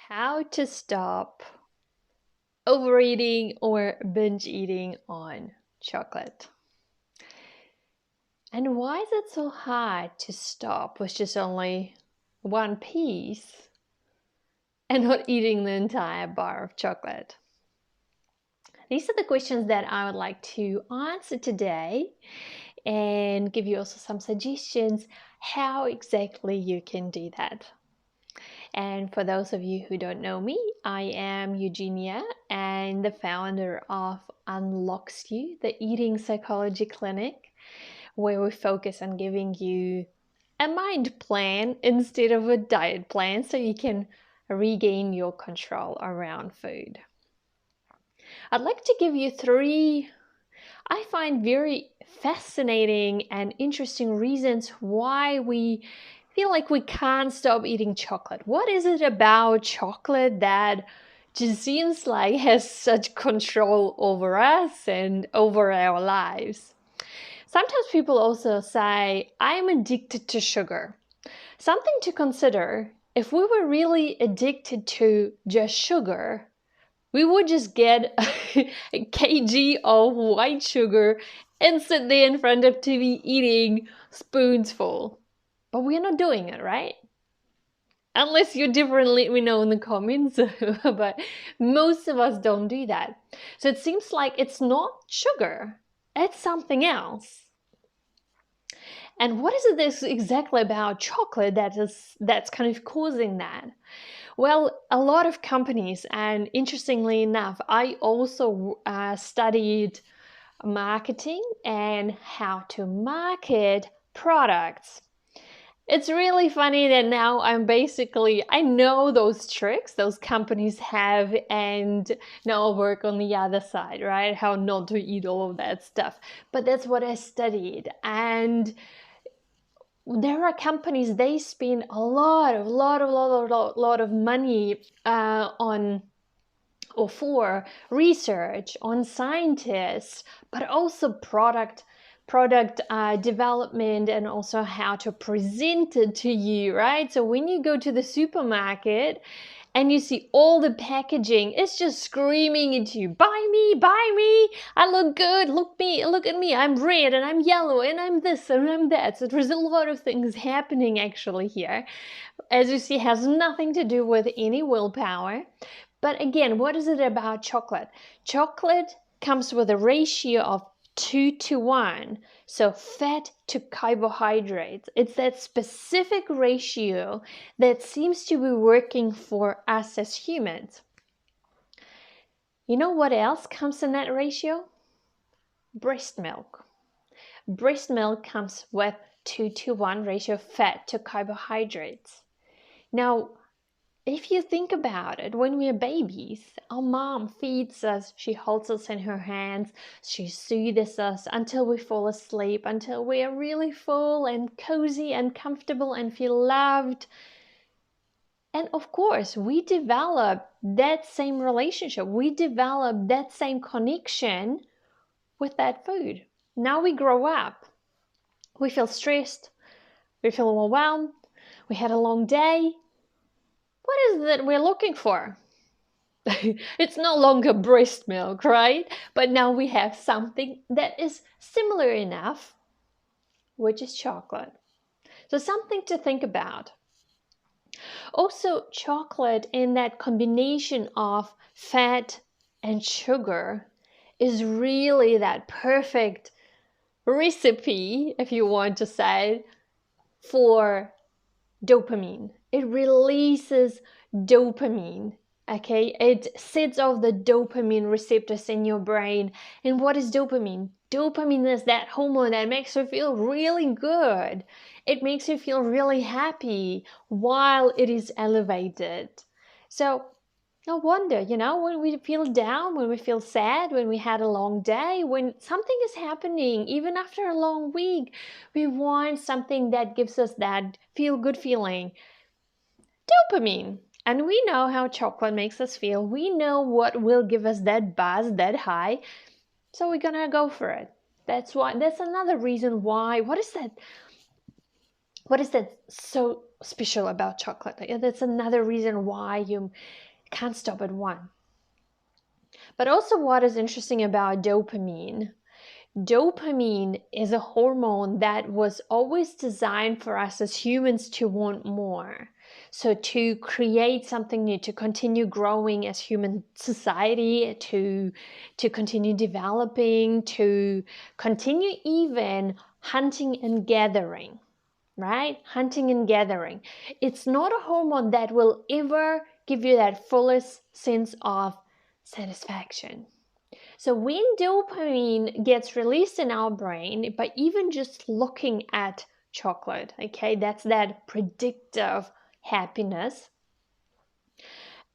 How to stop overeating or binge eating on chocolate. And why is it so hard to stop with just only one piece and not eating the entire bar of chocolate? These are the questions that I would like to answer today and give you also some suggestions how exactly you can do that. And for those of you who don't know me, I am Eugenia and the founder of Unlox'U, the eating psychology clinic, where we focus on giving you a mind plan instead of a diet plan so you can regain your control around food. I'd like to give you three, I find, very fascinating and interesting reasons why we feel like we can't stop eating chocolate. What is it about chocolate that just seems like has such control over us and over our lives? Sometimes people also say, I'm addicted to sugar. Something to consider: if we were really addicted to just sugar, we would just get a kg of white sugar and sit there in front of TV eating spoonsful. But we're not doing it, right? Unless you're different, let me know in the comments. But most of us don't do that. So it seems like it's not sugar, it's something else. And what is it that's exactly about chocolate that's kind of causing that? Well, a lot of companies, and interestingly enough, I also studied marketing and how to market products. It's really funny that now I know those tricks those companies have, and now I work on the other side, right? How not to eat all of that stuff. But that's what I studied. And there are companies, they spend a lot of money on or for research on scientists, but also product development, and also how to present it to you, right? So when you go to the supermarket and you see all the packaging, it's just screaming into you, buy me, I look good, look at me, I'm red and I'm yellow and I'm this and I'm that. So there's a lot of things happening actually here. As you see, it has nothing to do with any willpower. But again, what is it about chocolate? Chocolate comes with a ratio of 2:1. So fat to carbohydrates. It's that specific ratio that seems to be working for us as humans. You know what else comes in that ratio? Breast milk. Breast milk comes with 2:1 ratio of fat to carbohydrates. Now, if you think about it, when we are babies, our mom feeds us, she holds us in her hands, she soothes us until we fall asleep, until we are really full and cozy and comfortable and feel loved. And of course, we develop that same relationship, we develop that same connection with that food. Now we grow up, we feel stressed, we feel overwhelmed, we had a long day. What is it that we're looking for? It's no longer breast milk, right? But now we have something that is similar enough, which is chocolate. So something to think about. Also, chocolate, in that combination of fat and sugar, is really that perfect recipe, if you want to say, for dopamine. It releases dopamine. Okay, it sets off the dopamine receptors in your brain. And what is dopamine? Dopamine is that hormone that makes you feel really good. It makes you feel really happy while it is elevated. So no wonder, when we feel down, when we feel sad, when we had a long day, when something is happening, even after a long week, we want something that gives us that feel-good feeling. Dopamine. And we know how chocolate makes us feel. We know what will give us that buzz, that high. So we're gonna go for it. That's another reason why. What is that so special about chocolate. That's another reason why you can't stop at one. But also, what is interesting about dopamine? Dopamine is a hormone that was always designed for us as humans to want more. So to create something new, to continue growing as human society, to continue developing, to continue even hunting and gathering, right? Hunting and gathering. It's not a hormone that will ever give you that fullest sense of satisfaction. So when dopamine gets released in our brain by even just looking at chocolate, okay, that's that predictive happiness.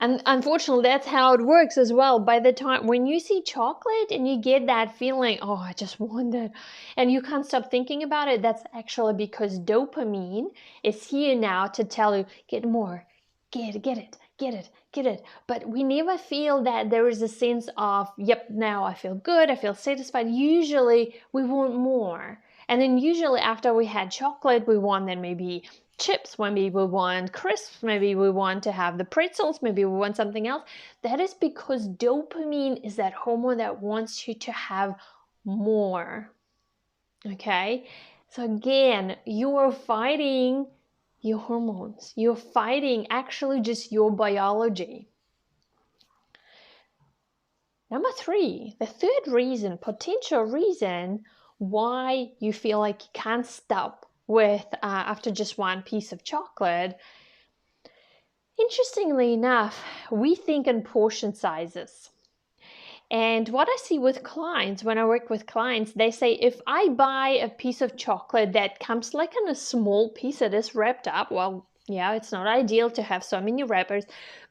And unfortunately, that's how it works as well. By the time when you see chocolate and you get that feeling, oh, I just want that, and you can't stop thinking about it, that's actually because dopamine is here now to tell you, get more, get it, get it. But we never feel that there is a sense of, yep, now I feel good, I feel satisfied. Usually we want more. And then usually after we had chocolate, we want then maybe chips, maybe we want crisps, maybe we want to have the pretzels, maybe we want something else. That is because dopamine is that hormone that wants you to have more. Okay? So again, you are fighting your hormones. You're fighting actually just your biology. Number 3, the third reason, potential reason why you feel like you can't stop with after just one piece of chocolate. Interestingly enough, we think in portion sizes. And what I see with clients, when I work with clients, they say, if I buy a piece of chocolate that comes like in a small piece that is wrapped up, well, yeah, it's not ideal to have so many wrappers.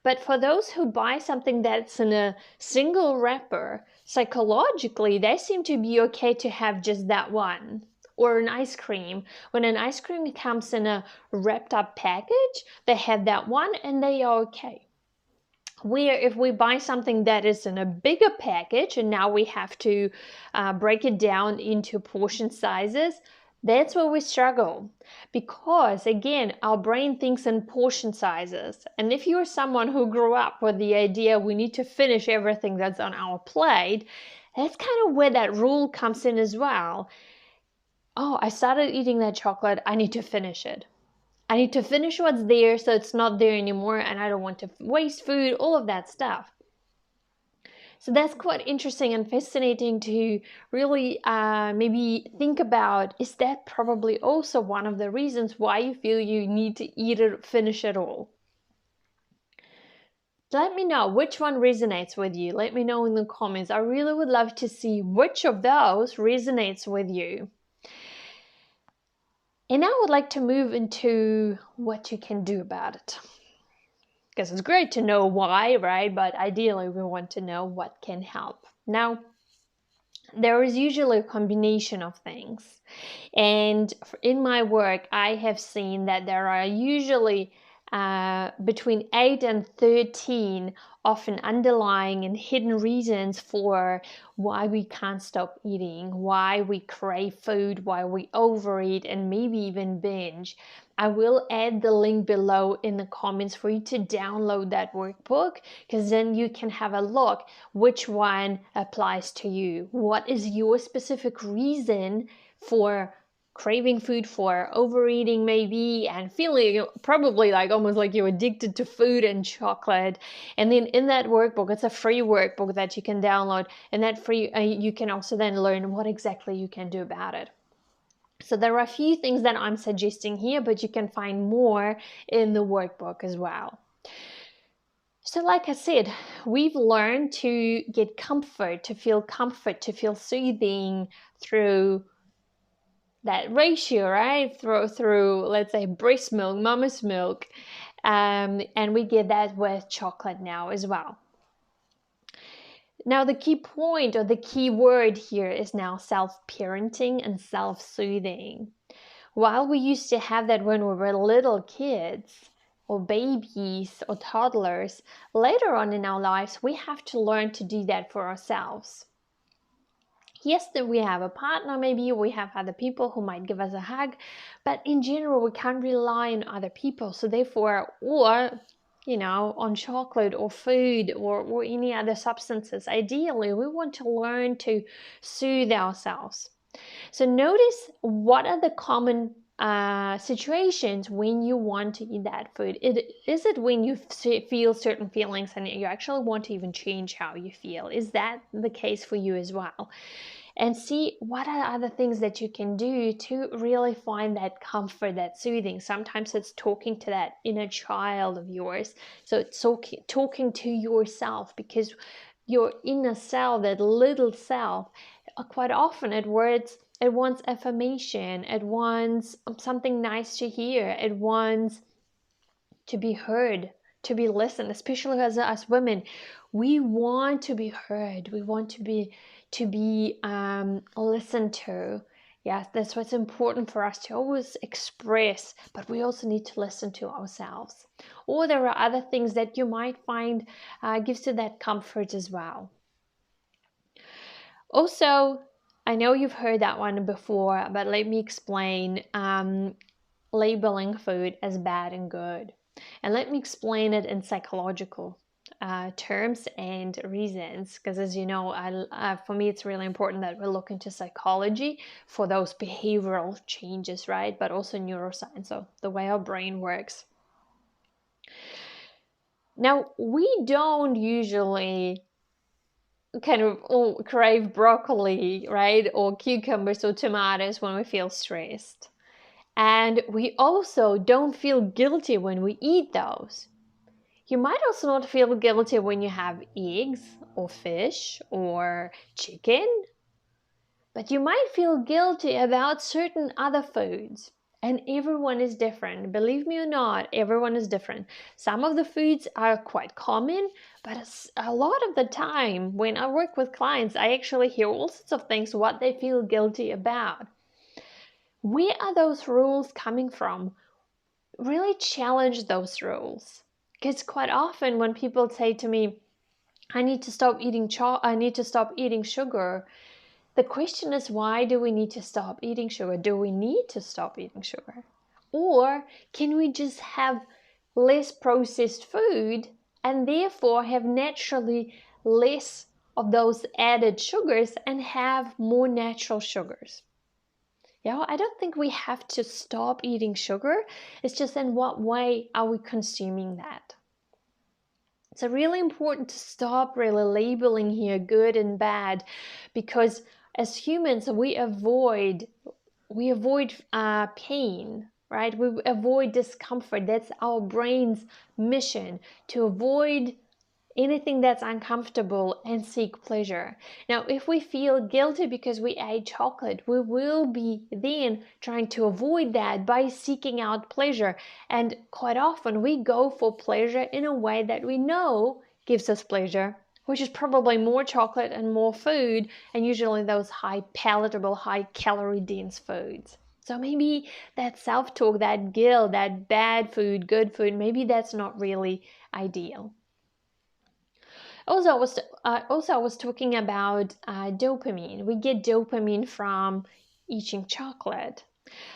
But for those who buy something that's in a single wrapper, psychologically, they seem to be okay to have just that one. Or an ice cream. When an ice cream comes in a wrapped up package, they have that one and they are okay. Where if we buy something that is in a bigger package and now we have to break it down into portion sizes, that's where we struggle. Because again, our brain thinks in portion sizes. And if you're someone who grew up with the idea we need to finish everything that's on our plate, that's kind of where that rule comes in as well. Oh, I started eating that chocolate, I need to finish it. I need to finish what's there so it's not there anymore, and I don't want to waste food, all of that stuff. So that's quite interesting and fascinating to really maybe think about. Is that probably also one of the reasons why you feel you need to eat it, finish it all? Let me know which one resonates with you. Let me know in the comments. I really would love to see which of those resonates with you. And now I would like to move into what you can do about it. Because it's great to know why, right? But ideally, we want to know what can help. Now, there is usually a combination of things. And in my work, I have seen that there are usually between 8 and 13 often underlying and hidden reasons for why we can't stop eating, why we crave food, why we overeat, and maybe even binge. I will add the link below in the comments for you to download that workbook, because then you can have a look which one applies to you. What is your specific reason for craving food, for overeating maybe, and feeling probably like almost like you're addicted to food and chocolate. And then in that workbook, it's a free workbook that you can download, and that free you can also then learn what exactly you can do about it. So there are a few things that I'm suggesting here, but you can find more in the workbook as well. So like I said, we've learned to get comfort, to feel soothing through that ratio, right? Through let's say breast milk, mama's milk, and we get that with chocolate now as well. Now the key point or the key word here is now self-parenting and self-soothing. While we used to have that when we were little kids or babies or toddlers, later on in our lives we have to learn to do that for ourselves. Yes, that we have a partner, maybe we have other people who might give us a hug, but in general, we can't rely on other people. So therefore, or on chocolate or food or any other substances. Ideally, we want to learn to soothe ourselves. So notice what are the common situations when you want to eat that food. Is it when you feel certain feelings and you actually want to even change how you feel? Is that the case for you as well? And see what are other things that you can do to really find that comfort, that soothing. Sometimes it's talking to that inner child of yours. So it's talking to yourself, because your inner self, that little self, quite often it wants affirmation, it wants something nice to hear, it wants to be heard, to be listened. Especially as women, we want to be heard, we want to be listened to. Yes, that's what's important for us to always express, but we also need to listen to ourselves. Or there are other things that you might find gives you that comfort as well. Also, I know you've heard that one before, but let me explain labeling food as bad and good. And let me explain it in psychological terms and reasons, because as you know, for me it's really important that we look into psychology for those behavioral changes, right? But also neuroscience, so the way our brain works. Now, we don't usually kind of crave broccoli, right? Or cucumbers or tomatoes when we feel stressed. And we also don't feel guilty when we eat those. You might also not feel guilty when you have eggs or fish or chicken, but you might feel guilty about certain other foods. And everyone is different. Believe me or not, everyone is different. Some of the foods are quite common, but a lot of the time when I work with clients, I actually hear all sorts of things what they feel guilty about. Where are those rules coming from? Really challenge those rules. Because quite often when people say to me, I need to stop eating sugar, the question is, why do we need to stop eating sugar? Do we need to stop eating sugar? Or can we just have less processed food and therefore have naturally less of those added sugars and have more natural sugars? Yeah, I don't think we have to stop eating sugar. It's just in what way are we consuming that? It's really important to stop really labeling here good and bad, because as humans we avoid pain, right? We avoid discomfort. That's our brain's mission, to avoid anything that's uncomfortable and seek pleasure. Now, if we feel guilty because we ate chocolate, we will be then trying to avoid that by seeking out pleasure. And quite often we go for pleasure in a way that we know gives us pleasure, which is probably more chocolate and more food, and usually those high palatable, high calorie dense foods. So maybe that self-talk, that guilt, that bad food, good food, maybe that's not really ideal. Also, I was talking about dopamine. We get dopamine from eating chocolate.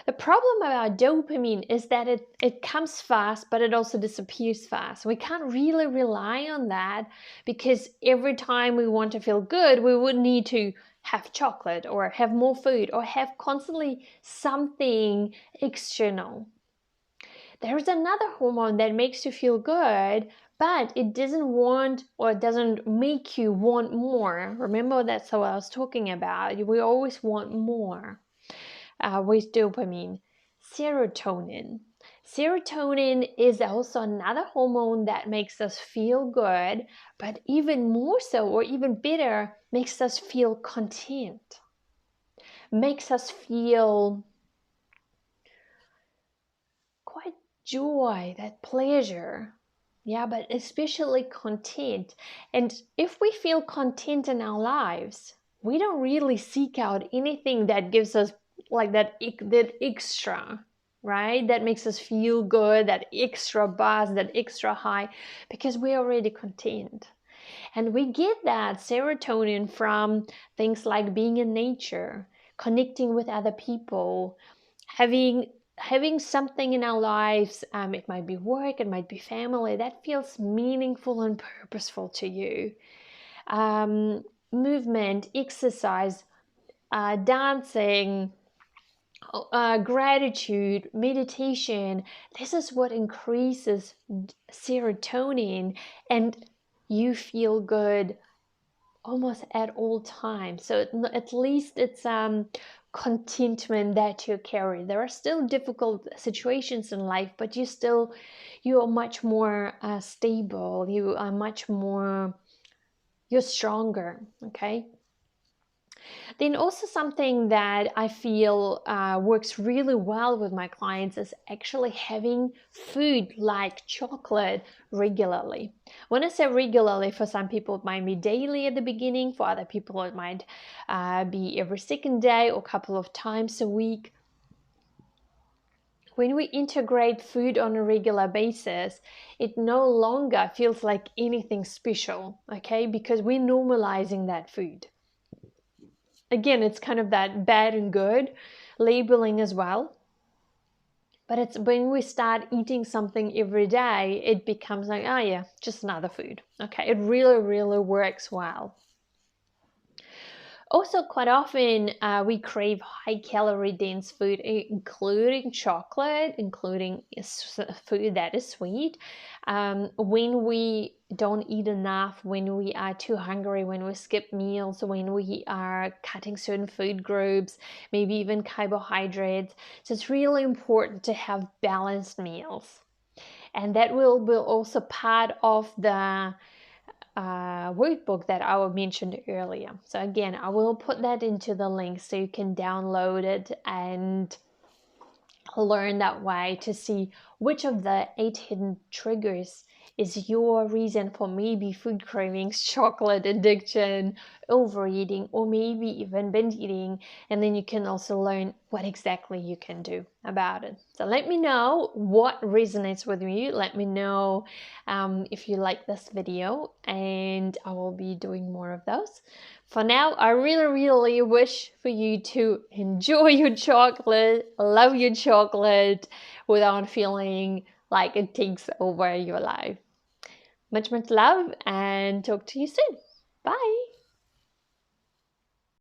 The problem about dopamine is that it comes fast, but it also disappears fast. We can't really rely on that, because every time we want to feel good, we would need to have chocolate or have more food or have constantly something external. There's another hormone that makes you feel good, but it doesn't make you want more. Remember, that's what I was talking about. We always want more with dopamine. Serotonin. Serotonin is also another hormone that makes us feel good, but even more so, or even better, makes us feel content. Makes us feel quite joy, that pleasure. Yeah, but especially content. And if we feel content in our lives, we don't really seek out anything that gives us like that extra, right? That makes us feel good, that extra buzz, that extra high, because we're already content. And we get that serotonin from things like being in nature, connecting with other people, having something in our lives. It might be work, it might be family, that feels meaningful and purposeful to you. Movement, exercise, dancing, gratitude, meditation. This is what increases serotonin, and you feel good almost at all times. So at least it's contentment that you carry. There are still difficult situations in life, but you are much more stable. You're stronger. Okay. Then also something that I feel works really well with my clients is actually having food like chocolate regularly. When I say regularly, for some people it might be daily at the beginning, for other people it might be every second day or a couple of times a week. When we integrate food on a regular basis, it no longer feels like anything special, okay? Because we're normalizing that food. Again, it's kind of that bad and good labeling as well. But it's when we start eating something every day, it becomes like, oh yeah, just another food. Okay, it really, really works well. Also, quite often we crave high-calorie dense food, including chocolate, including food that is sweet. When we don't eat enough, when we are too hungry, when we skip meals, when we are cutting certain food groups, maybe even carbohydrates. So it's really important to have balanced meals. And that will be also part of the workbook that I mentioned earlier. So again, I will put that into the link so you can download it and learn that way to see which of the 8 hidden triggers is your reason for maybe food cravings, chocolate addiction, overeating, or maybe even binge eating. And then you can also learn what exactly you can do about it. So let me know what resonates with you. Let me know if you like this video, and I will be doing more of those. For now, I really, really wish for you to enjoy your chocolate, love your chocolate without feeling like it takes over your life. Much, much love, and talk to you soon. Bye.